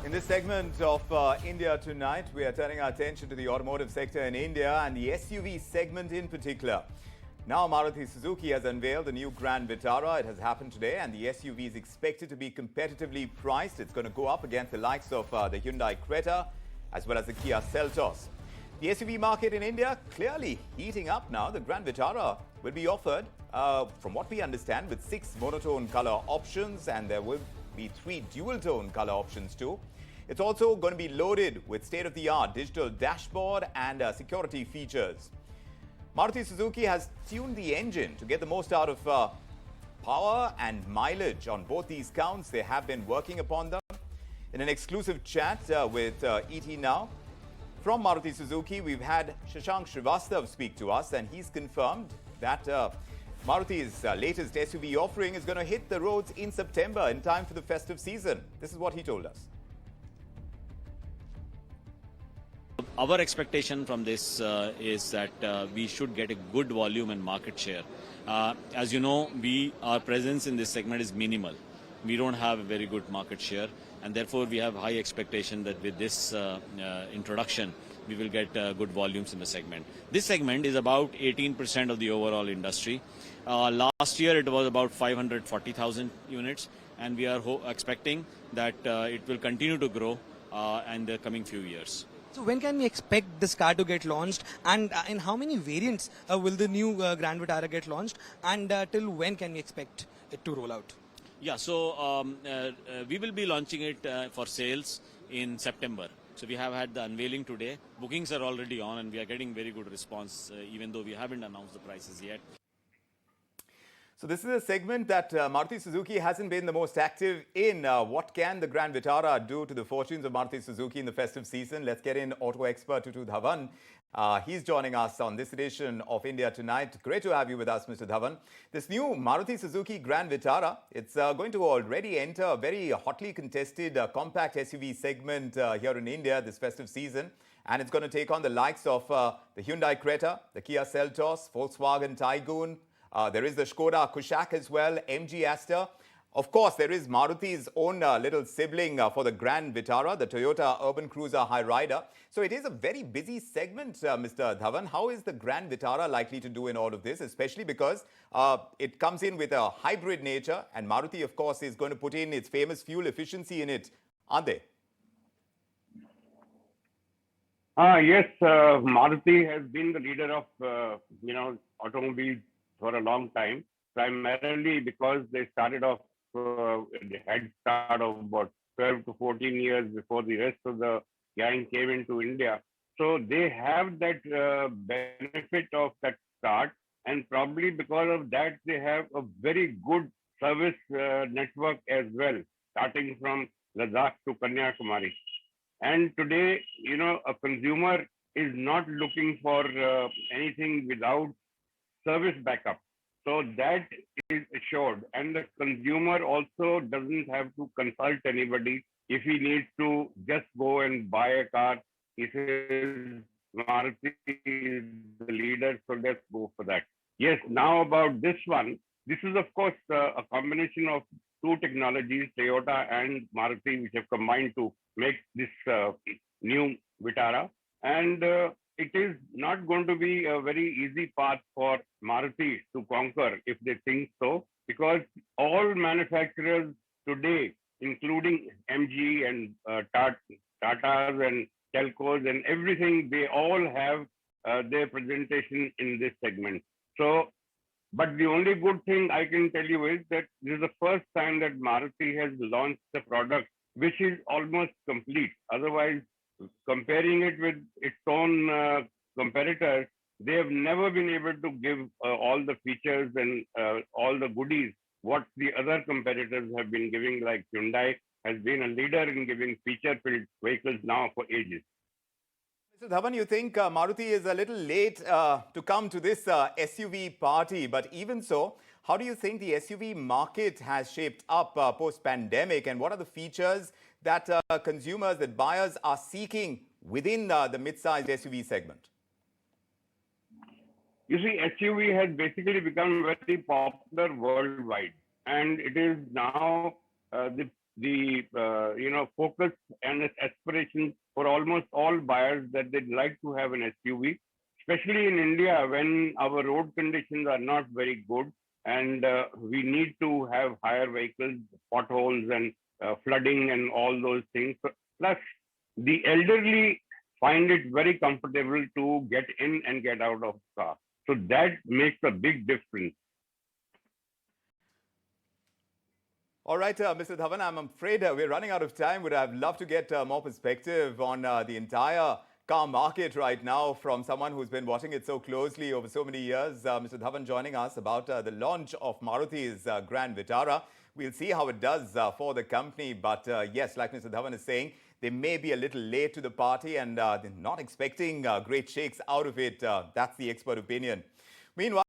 In this segment of India Tonight, we are turning our attention to the automotive sector in India and the SUV segment in particular. Now, Maruti Suzuki has unveiled the new Grand Vitara. It has happened today, and the SUV is expected to be competitively priced. It's going to go up against the likes of the Hyundai Creta as well as the Kia Seltos. The SUV market in India clearly heating up now. The Grand Vitara will be offered, from what we understand, with 6 monotone color options, and there will be 3 dual-tone color options too. It's also going to be loaded with state-of-the-art digital dashboard and security features. Maruti Suzuki has tuned the engine to get the most out of power and mileage on both these counts. They have been working upon them. In an exclusive chat with ET Now, from Maruti Suzuki, we've had Shashank Srivastav speak to us, and he's confirmed that Maruti's latest SUV offering is going to hit the roads in September in time for the festive season. This is what he told us. Our expectation from this is that we should get a good volume and market share. As you know, our presence in this segment is minimal. We don't have a very good market share, and therefore we have high expectation that with this introduction, we will get good volumes in the segment. This segment is about 18% of the overall industry. Last year it was about 540,000 units, and we are expecting that it will continue to grow in the coming few years. So when can we expect this car to get launched, and in how many variants will the new Grand Vitara get launched, and till when can we expect it to roll out? Yeah, so we will be launching it for sales in September. So we have had the unveiling today. Bookings are already on, and we are getting very good response, even though we haven't announced the prices yet. So this is a segment that Maruti Suzuki hasn't been the most active in. What can the Grand Vitara do to the fortunes of Maruti Suzuki in the festive season? Let's get in auto expert Tutu Dhawan. He's joining us on this edition of India Tonight. Great to have you with us, Mr. Dhawan. This new Maruti Suzuki Grand Vitara, it's going to already enter a very hotly contested compact SUV segment here in India this festive season. And it's going to take on the likes of the Hyundai Creta, the Kia Seltos, Volkswagen Tiguan. There is the Skoda Kushaq as well, MG Aster. Of course, there is Maruti's own little sibling for the Grand Vitara, the Toyota Urban Cruiser Hyryder. So it is a very busy segment, Mr. Dhawan. How is the Grand Vitara likely to do in all of this, especially because it comes in with a hybrid nature, and Maruti, of course, is going to put in its famous fuel efficiency in it, aren't they? Yes, Maruti has been the leader of, automobiles for a long time, primarily because they started off the head start of about 12 to 14 years before the rest of the gang came into India. So they have that benefit of that start, and probably because of that, they have a very good service network as well, starting from Ladakh to Kanyakumari. And today, a consumer is not looking for anything without service backup. So that is assured, and the consumer also doesn't have to consult anybody. If he needs to just go and buy a car, he says Maruti is the leader, so let's go for that. Yes, now about this one, this is of course a combination of 2 technologies, Toyota and Maruti, which have combined to make this new Vitara. And it is not going to be a very easy path for Maruti to conquer if they think so, because all manufacturers today, including MG and Tatas and Telcos and everything, they all have their presentation in this segment. So, but the only good thing I can tell you is that this is the first time that Maruti has launched a product which is almost complete. Otherwise, comparing it with its own competitors, they have never been able to give all the features and all the goodies what the other competitors have been giving, like Hyundai has been a leader in giving feature-filled vehicles now for ages. Mr. Dhawan, you think Maruti is a little late to come to this SUV party, but even so, how do you think the SUV market has shaped up post-pandemic, and what are the features that consumers, that buyers are seeking within the mid-sized SUV segment? You see, SUV has basically become very popular worldwide, and it is now the focus and an aspiration for almost all buyers that they'd like to have an SUV, especially in India when our road conditions are not very good and we need to have higher vehicles, potholes and flooding and all those things. Plus, the elderly find it very comfortable to get in and get out of the car. So that makes a big difference. All right, Mr. Dhawan, I'm afraid we're running out of time. Would have loved to get more perspective on the entire car market right now from someone who's been watching it so closely over so many years. Mr. Dhawan joining us about the launch of Maruti's Grand Vitara. We'll see how it does for the company. But yes, like Mr. Dhawan is saying, they may be a little late to the party and they're not expecting great shakes out of it. That's the expert opinion. Meanwhile,